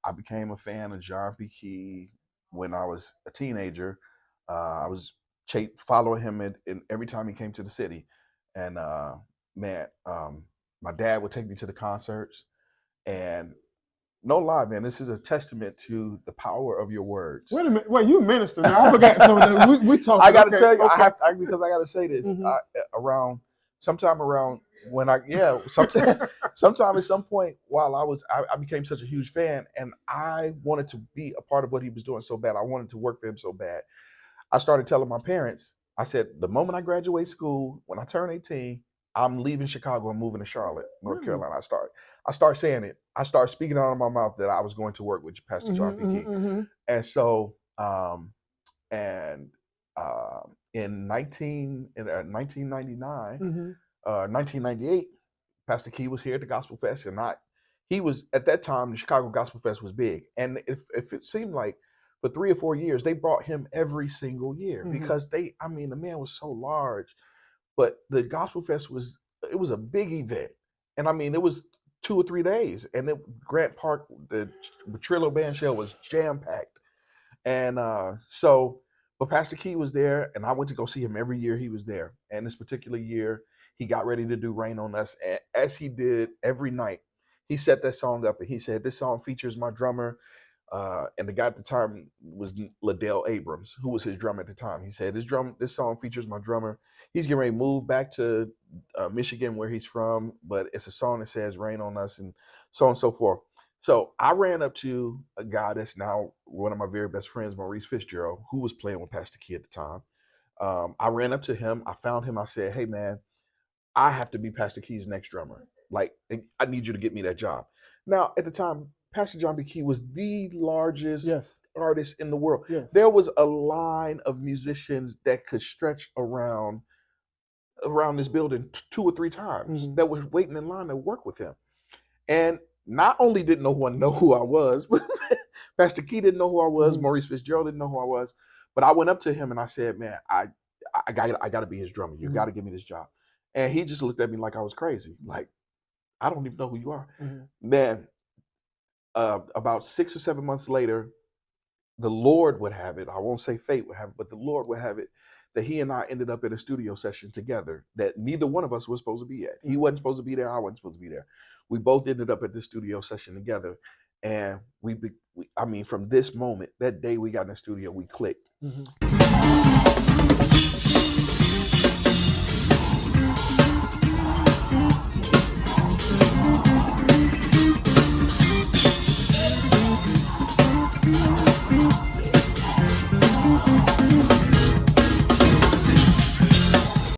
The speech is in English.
I became a fan of John P. Key when I was a teenager. I was following him in every time he came to the city, and man, my dad would take me to the concerts, and no lie, man, this is a testament to the power of your words. Wait a minute, wait, you minister now? I forgot some of that. We talked. I got to tell you, because I got to say this. Mm-hmm. Sometime around when sometime at some point while I became such a huge fan, and I wanted to be a part of what he was doing so bad. I wanted to work for him so bad. I started telling my parents, I said, the moment I graduate school, when I turn 18, I'm leaving Chicago and moving to Charlotte, North Carolina. I start saying it. I start speaking out of my mouth that I was going to work with Pastor John P. Key. Mm-hmm. And so, in 1999, 1998, Pastor Key was here at the Gospel Fest, and he was at that time. The Chicago Gospel Fest was big, and if it seemed like for 3 or 4 years they brought him every single year because the man was so large, but the Gospel Fest was a big event, and it was 2 or 3 days, and Grant Park, the Trillo Band Shell was jam packed, and but Pastor Key was there, and I went to go see him every year he was there, and this particular year he got ready to do Rain on Us. And as he did every night, he set that song up and he said, this song features my drummer. And the guy at the time was Liddell Abrams, who was his drummer at the time. He said, this song features my drummer. He's getting ready to move back to Michigan, where he's from, but it's a song that says Rain on Us and so on and so forth. So I ran up to a guy that's now one of my very best friends, Maurice Fitzgerald, who was playing with Pastor Key at the time. I ran up to him. I found him. I said, hey, man, I have to be Pastor Key's next drummer. Like, I need you to get me that job. Now, at the time, Pastor John B. Key was the largest artist in the world. Yes. There was a line of musicians that could stretch around this building 2 or 3 times that was waiting in line to work with him. And not only didn't no one know who I was, but Pastor Key didn't know who I was. Maurice Fitzgerald didn't know who I was. But I went up to him and I said, man, I got to be his drummer. You got to give me this job. And he just looked at me like I was crazy. Like, I don't even know who you are. Man, about 6 or 7 months later, the Lord would have it. I won't say fate would have it, but the Lord would have it that he and I ended up in a studio session together that neither one of us was supposed to be at. He wasn't supposed to be there. I wasn't supposed to be there. We both ended up at this studio session together. And from this moment, that day we got in the studio, we clicked.